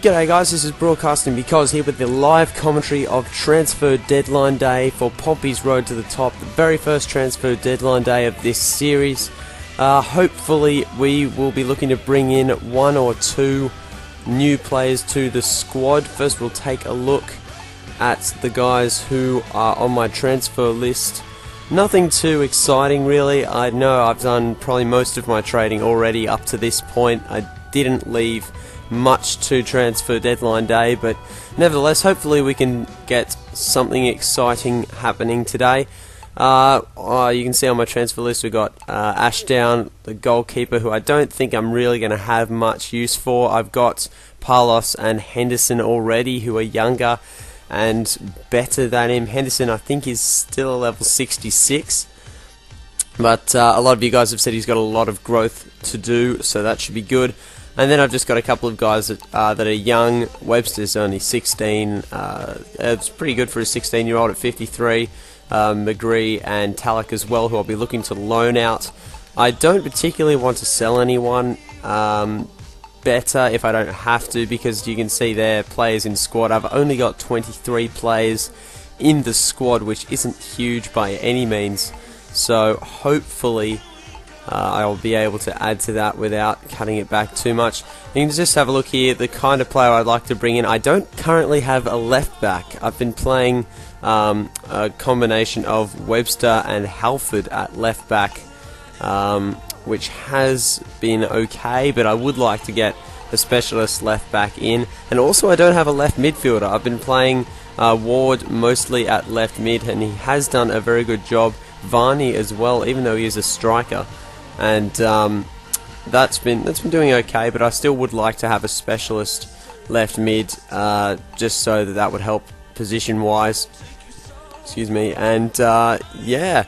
G'day guys, this is Broadcasting Because here with the live commentary of transfer deadline day for Pompey's Road to the Top, the very first transfer deadline day of this series. Hopefully we will be looking to bring in one or two new players to the squad. First we'll take a look at the guys who are on my transfer list. Nothing too exciting really. I know I've done probably most of my trading already up to this point. I didn't leave much to transfer deadline day, but nevertheless hopefully we can get something exciting happening today. You can see on my transfer list we've got Ashdown, the goalkeeper, who I don't think I'm really going to have much use for. I've got Palos and Henderson already, who are younger and better than him. Henderson I think is still a level 66, but a lot of you guys have said he's got a lot of growth to do, so that should be good. And then I've just got a couple of guys that are young. Webster's only 16. It's pretty good for a 16-year-old at 53. McGree and Talek as well, who I'll be looking to loan out. I don't particularly want to sell anyone. Better if I don't have to, because you can see there players in squad. I've only got 23 players in the squad, which isn't huge by any means. So hopefully I'll be able to add to that without cutting it back too much. You can just have a look here, the kind of player I'd like to bring in. I don't currently have a left back. I've been playing a combination of Webster and Halford at left back, which has been okay, but I would like to get a specialist left back in. And also I don't have a left midfielder. I've been playing Ward mostly at left mid, and he has done a very good job. Varney as well, even though he is a striker. And that's been doing okay, but I still would like to have a specialist left mid, just so that would help position wise. Excuse me. And yeah,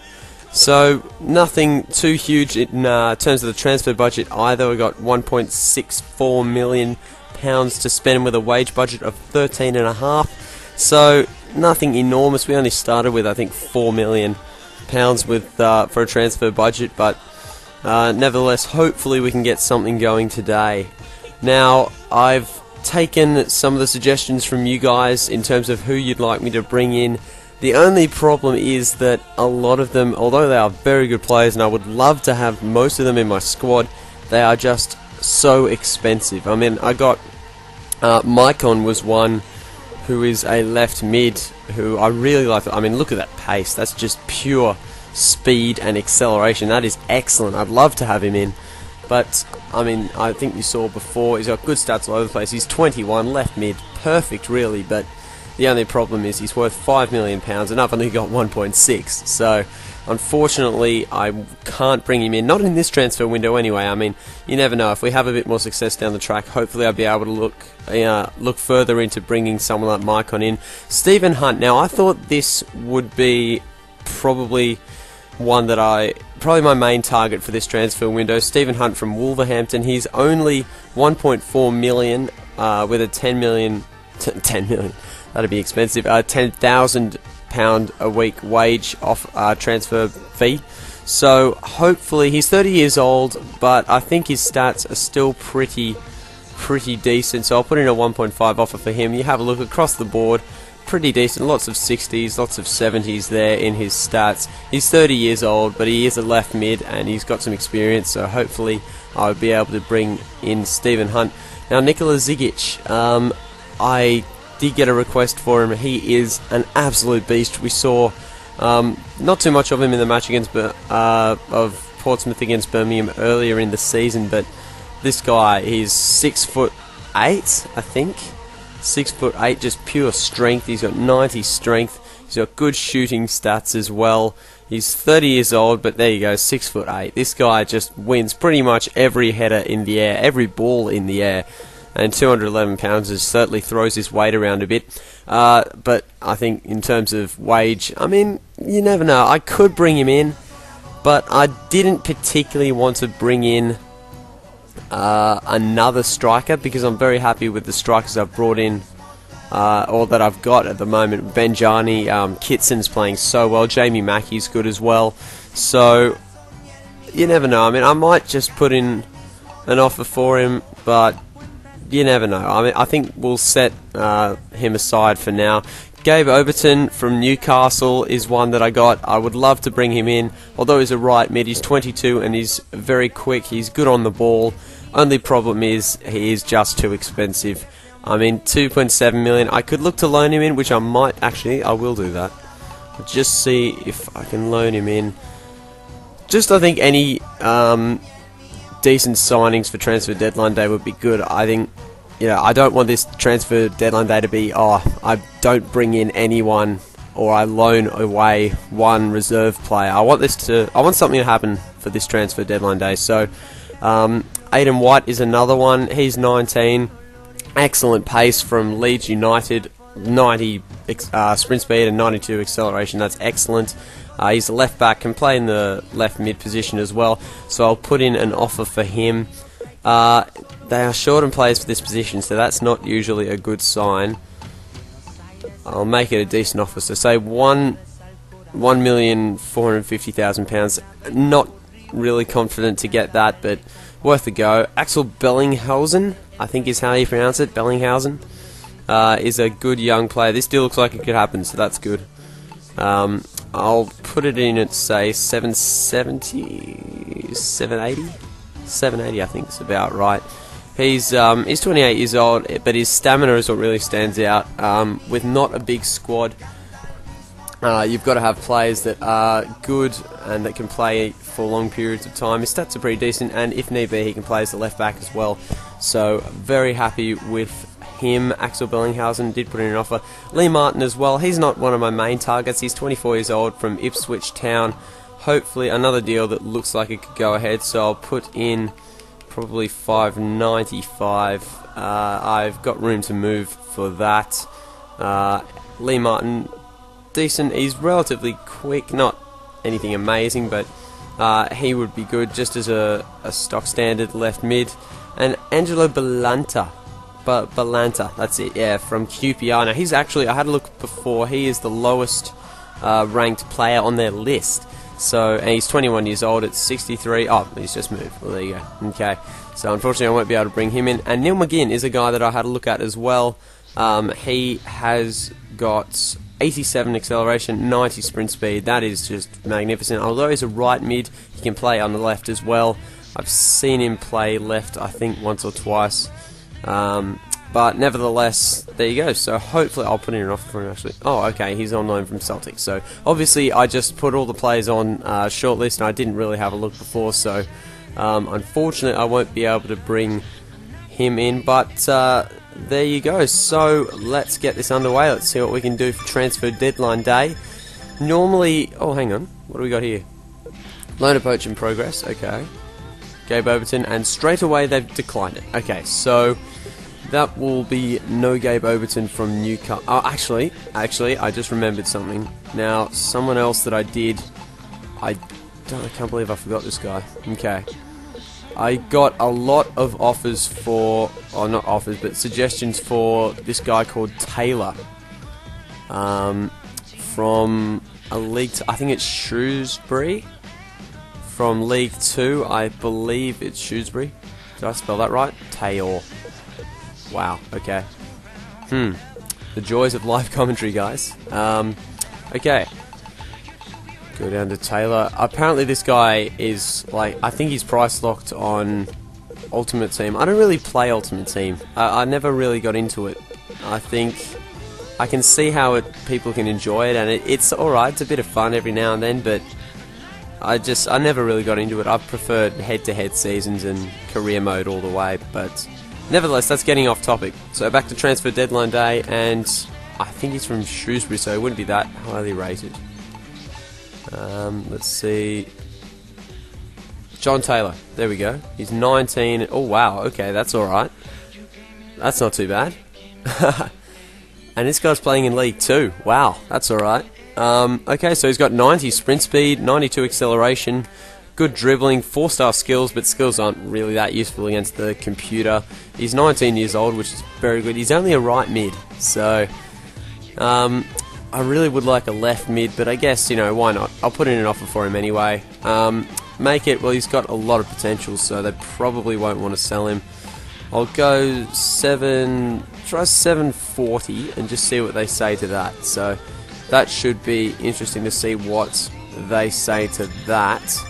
so nothing too huge in terms of the transfer budget either. We got £1.64 million to spend with a wage budget of 13.5, so nothing enormous. We only started with I think £4 million with for a transfer budget, but nevertheless hopefully we can get something going today. Now I've taken some of the suggestions from you guys in terms of who you'd like me to bring in. The only problem is that a lot of them, although they are very good players and I would love to have most of them in my squad, they are just so expensive. I mean, I got Maicon was one who is a left mid who I really like. I mean, look at that pace. That's just pure speed and acceleration. That is excellent. I'd love to have him in. But, I mean, I think you saw before, he's got good stats all over the place. He's 21, left mid, perfect really, but the only problem is he's worth £5 million and I've only got 1.6. So, unfortunately, I can't bring him in. Not in this transfer window anyway. I mean, you never know. If we have a bit more success down the track, hopefully I'll be able to look further into bringing someone like Maicon in. Stephen Hunt. Now, I thought this would be probably probably my main target for this transfer window. Stephen Hunt from Wolverhampton. He's only 1.4 million with a 10 million. That'd be expensive. £10,000 a week wage off transfer fee. So hopefully he's 30 years old, but I think his stats are still pretty decent. So I'll put in a 1.5 offer for him. You have a look across the board. Pretty decent, lots of 60s, lots of 70s there in his stats. He's 30 years old, but he is a left mid and he's got some experience, so hopefully I would be able to bring in Stephen Hunt. Now Nikola Zigic, I did get a request for him. He is an absolute beast. We saw not too much of him in the match against of Portsmouth against Birmingham earlier in the season, but this guy, he's 6'8", I think. 6'8", just pure strength. He's got 90 strength. He's got good shooting stats as well. He's 30 years old, but there you go, 6'8". This guy just wins pretty much every header in the air, every ball in the air. And 211 pounds certainly throws his weight around a bit. But I think in terms of wage, I mean, you never know. I could bring him in, but I didn't particularly want to bring in another striker, because I'm very happy with the strikers I've brought in, or that I've got at the moment. Benjani, Kitson's playing so well, Jamie Mackey's good as well, so you never know. I mean, I might just put in an offer for him, but you never know. I mean, I think we'll set him aside for now. Gabe Overton from Newcastle is one that I got. I would love to bring him in, although he's a right mid. He's 22 and he's very quick. He's good on the ball. Only problem is he is just too expensive. I mean, 2.7 million. I could look to loan him in, which I might actually. I will do that. Just see if I can loan him in. Just I think any decent signings for transfer deadline day would be good. I think, I don't want this transfer deadline day to be, I don't bring in anyone or I loan away one reserve player. I want something to happen for this transfer deadline day. So, Aidan White is another one. He's 19. Excellent pace from Leeds United. 90 sprint speed and 92 acceleration. That's excellent. He's a left back, can play in the left mid position as well, so I'll put in an offer for him. They are short on players for this position, so that's not usually a good sign. I'll make it a decent offer, so say £1,450,000. Not really confident to get that, but worth a go. Axel Bellinghausen, I think is how you pronounce it, Bellinghausen, is a good young player. This deal looks like it could happen, so that's good. I'll put it in at, say, 770, 780? 780, I think is about right. He's 28 years old, but his stamina is what really stands out. With not a big squad, you've got to have players that are good and that can play for long periods of time. His stats are pretty decent, and if need be, he can play as a left back as well. So, very happy with him. Axel Bellinghausen did put in an offer. Lee Martin as well. He's not one of my main targets. He's 24 years old from Ipswich Town. Hopefully another deal that looks like it could go ahead. So I'll put in probably 595. I've got room to move for that. Lee Martin, decent. He's relatively quick. Not anything amazing, but he would be good just as a stock standard left mid. And Angelo Balanta, that's it, yeah, from QPR. Now, he's actually, I had a look before, he is the lowest ranked player on their list. So, and he's 21 years old, it's 63, he's just moved, well, there you go, okay. So, unfortunately, I won't be able to bring him in. And Neil McGinn is a guy that I had a look at as well. He has got 87 acceleration, 90 sprint speed, that is just magnificent. Although he's a right mid, he can play on the left as well. I've seen him play left, I think, once or twice. But nevertheless, there you go. So hopefully I'll put in an offer for him actually. Oh, okay, he's on loan from Celtic. So obviously I just put all the players on shortlist and I didn't really have a look before. So unfortunately I won't be able to bring him in. But there you go. So let's get this underway. Let's see what we can do for transfer deadline day. Normally, oh hang on, what do we got here? Loaner poach in progress. Okay. Gabe Overton, and straight away they've declined it. Okay, so that will be no Gabe Overton from Newcastle. Oh, actually, I just remembered something. Now, someone else that I did, I can't believe I forgot this guy. Okay, I got a lot of offers for, or not offers, but suggestions for this guy called Taylor, from a league. I think it's Shrewsbury. From League 2, I believe it's Shrewsbury. Did I spell that right? Taylor. Wow, okay. The joys of live commentary, guys. Okay. Go down to Taylor. Apparently this guy is, like, I think he's price locked on Ultimate Team. I don't really play Ultimate Team. I never really got into it. I think I can see how people can enjoy it, and it's alright. It's a bit of fun every now and then, but I never really got into it. I preferred head-to-head seasons and career mode all the way, but nevertheless, that's getting off topic. So back to transfer deadline day, and I think he's from Shrewsbury, so it wouldn't be that highly rated. Let's see. John Taylor, there we go. He's 19. Oh wow, okay, that's alright. That's not too bad. And this guy's playing in League 2. Wow, that's alright. Okay, so he's got 90 sprint speed, 92 acceleration, good dribbling, 4-star skills, but skills aren't really that useful against the computer. He's 19 years old, which is very good. He's only a right mid, so I really would like a left mid, but I guess, why not? I'll put in an offer for him anyway. Make it, well, he's got a lot of potential, so they probably won't want to sell him. I'll go try 740 and just see what they say to that. So that should be interesting to see what they say to that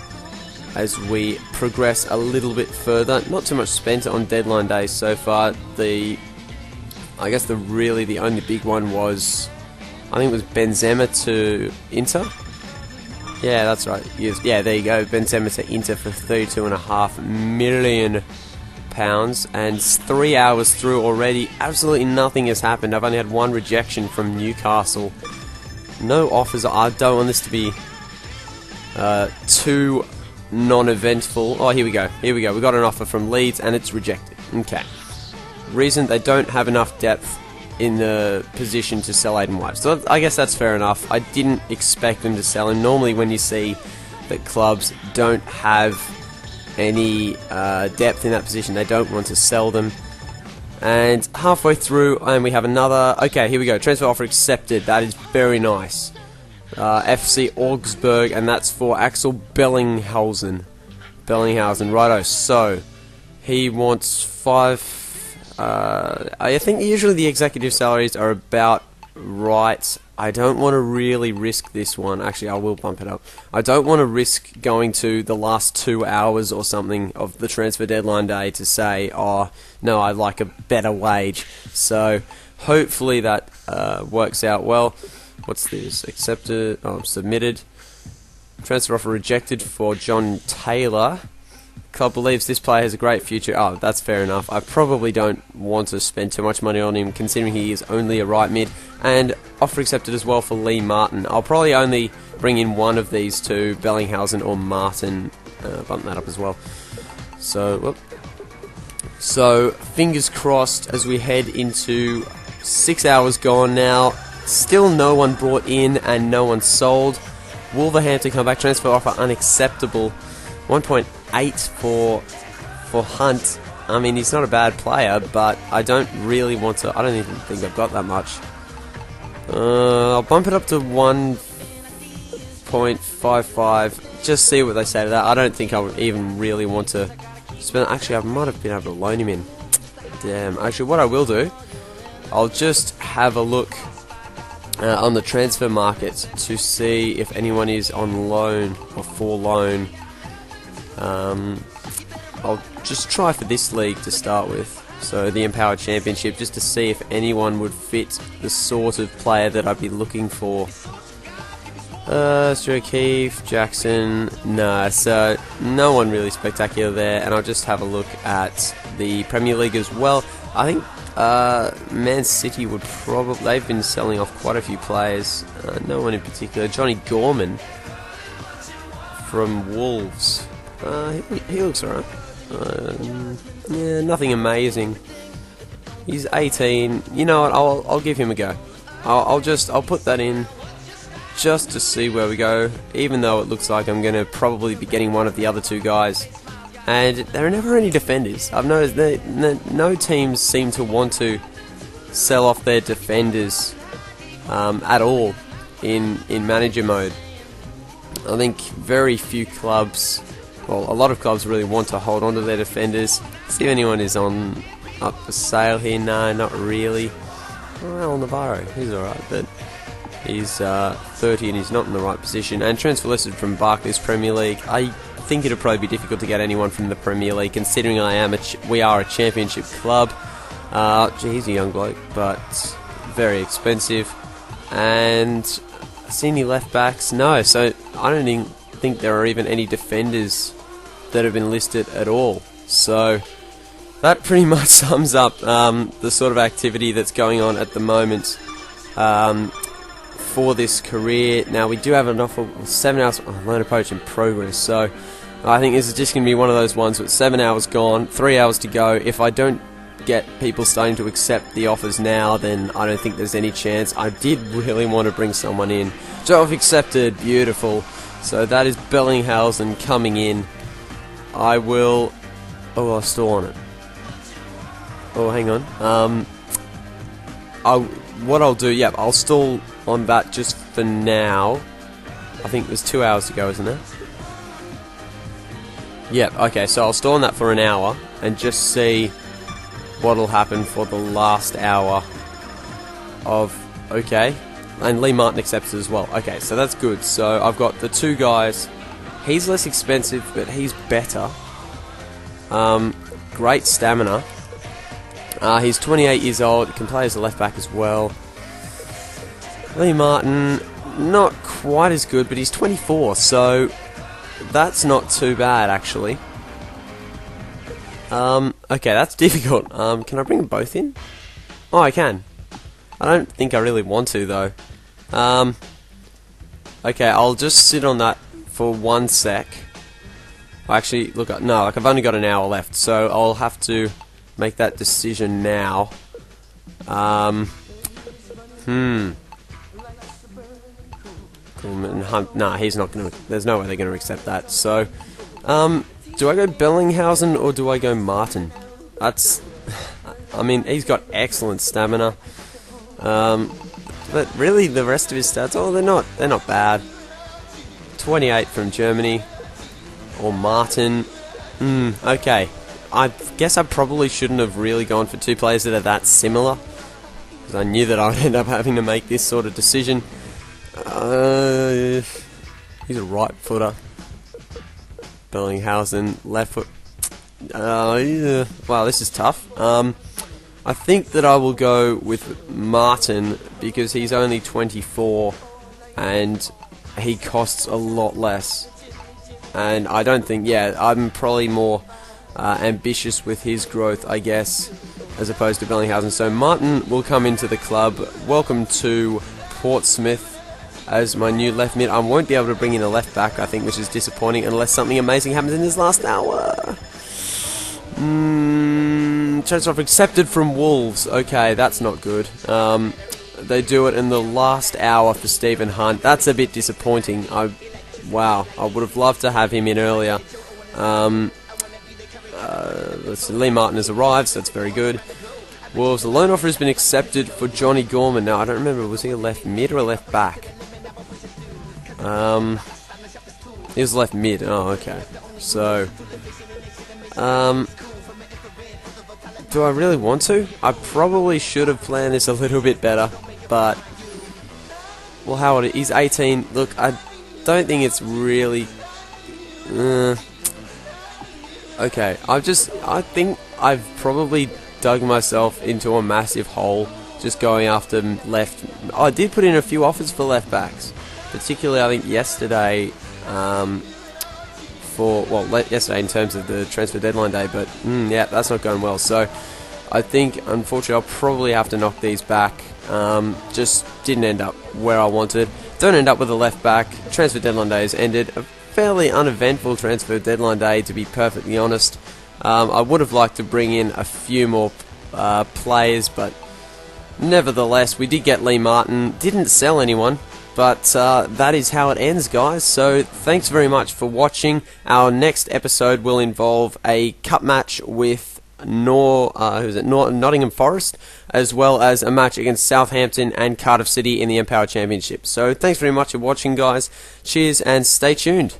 as we progress a little bit further. Not too much spent on deadline day so far. I guess the only big one was, I think it was Benzema to Inter. Yeah, that's right. Yes. Yeah, there you go. Benzema to Inter for £32.5 million. And 3 hours through already, absolutely nothing has happened. I've only had one rejection from Newcastle. No offers. I don't want this to be too non-eventful. Oh, here we go. We got an offer from Leeds and it's rejected. Okay. Reason, they don't have enough depth in the position to sell Aiden White. So I guess that's fair enough. I didn't expect them to sell him. Normally when you see that clubs don't have any depth in that position, they don't want to sell them. And halfway through, and we have another. Okay, here we go. Transfer offer accepted. That is very nice. FC Augsburg, and that's for Axel Bellinghausen. Righto. So he wants 5. I think usually the executive salaries are about right. I don't want to really risk this one. Actually, I will bump it up. I don't want to risk going to the last 2 hours or something of the transfer deadline day to say, oh, no, I'd like a better wage. So hopefully that works out well. What's this? Accepted. Oh, submitted. Transfer offer rejected for John Taylor. Club believes this player has a great future. Oh, that's fair enough. I probably don't want to spend too much money on him, considering he is only a right mid. And offer accepted as well for Lee Martin. I'll probably only bring in one of these two, Bellinghausen or Martin. Bump that up as well. So fingers crossed as we head into 6 hours gone now. Still no one brought in and no one sold. Wolverhampton come back. Transfer offer unacceptable. 1.8 for Hunt. I mean, he's not a bad player, but I don't really want to. I don't even think I've got that much. I'll bump it up to 1.55. Just see what they say to that. I don't think I would even really want to spend. Actually, I might have been able to loan him in. Damn. Actually, what I will do, I'll just have a look on the transfer market to see if anyone is on loan or for loan. I'll just try for this league to start with, so the Empowered Championship, just to see if anyone would fit the sort of player that I'd be looking for. Stuart Keefe, Jackson, no, so no one really spectacular there, and I'll just have a look at the Premier League as well. I think Man City would probably, they've been selling off quite a few players, no one in particular. Johnny Gorman from Wolves. He looks alright. Yeah, nothing amazing. He's 18. You know what? I'll give him a go. I'll put that in just to see where we go. Even though it looks like I'm going to probably be getting one of the other two guys. And there are never any defenders. I've noticed that no teams seem to want to sell off their defenders at all in manager mode. I think very few clubs. Well, a lot of clubs really want to hold on to their defenders. See if anyone is up for sale here. No, not really. Well, Navarro, he's alright, but he's 30 and he's not in the right position. And transfer listed from Barclays Premier League. I think it'll probably be difficult to get anyone from the Premier League, considering we are a championship club. He's a young bloke, but very expensive. And senior left backs, no. So I don't even think there are even any defenders that have been listed at all. So that pretty much sums up the sort of activity that's going on at the moment for this career. Now we do have an offer 7 hours loan approach in progress, so I think this is just going to be one of those ones with 7 hours gone, 3 hours to go. If I don't get people starting to accept the offers now, then I don't think there's any chance. I did really want to bring someone in. So I've accepted, beautiful. So that is Bellinghausen coming in. I will... Oh, I'll still on it. Oh, hang on. What I'll do, yeah, I'll stall on that just for now. I think there's 2 hours to go, isn't there? Yep, okay, so I'll stall on that for an hour and just see what'll happen for the last hour of... Okay, and Lee Martin accepts it as well. Okay, so that's good. So I've got the two guys. He's less expensive, but he's better. Great stamina. He's 28 years old, can play as a left back as well. Lee Martin, not quite as good, but he's 24, so that's not too bad, actually. Okay, that's difficult. Can I bring them both in? Oh, I can. I don't think I really want to, though. Okay, I'll just sit on that for 1 sec. Actually, look, no, like I've only got an hour left, so I'll have to make that decision now. Nah, he's not gonna. There's no way they're gonna accept that. So, do I go Bellinghausen or do I go Martin? That's. I mean, he's got excellent stamina. But really, the rest of his stats, oh, they're not bad. 28 from Germany, or Martin. Okay. I guess I probably shouldn't have really gone for two players that are that similar, because I knew that I would end up having to make this sort of decision. He's a right footer. Bellinghausen, left foot. Yeah. Wow, this is tough. I think that I will go with Martin because he's only 24 and he costs a lot less. And I don't think, I'm probably more ambitious with his growth, I guess, as opposed to Bellinghausen. So Martin will come into the club. Welcome to Portsmouth as my new left mid. I won't be able to bring in a left back, I think, which is disappointing unless something amazing happens in this last hour. Transfer offer accepted from Wolves. Okay, that's not good. They do it in the last hour for Stephen Hunt. That's a bit disappointing. Wow, I would have loved to have him in earlier. Let's see, Lee Martin has arrived, so that's very good. Wolves, the loan offer has been accepted for Johnny Gorman. Now, I don't remember, was he a left mid or a left back? He was left mid. Oh, okay. So, do I really want to? I probably should have planned this a little bit better, but, well, how old is he? He's 18. Look, I don't think it's really... Okay, I think I've probably dug myself into a massive hole just going after left. I did put in a few offers for left backs, particularly I think yesterday, yesterday in terms of the transfer deadline day, but yeah, that's not going well. So I think, unfortunately, I'll probably have to knock these back. Just didn't end up where I wanted. Don't end up with a left back. Transfer deadline day has ended. A fairly uneventful transfer deadline day, to be perfectly honest. I would have liked to bring in a few more players, but nevertheless, we did get Lee Martin. Didn't sell anyone, but that is how it ends, guys. So thanks very much for watching. Our next episode will involve a cup match with Nottingham Forest, as well as a match against Southampton and Cardiff City in the Empower Championship. So thanks very much for watching, guys. Cheers and stay tuned.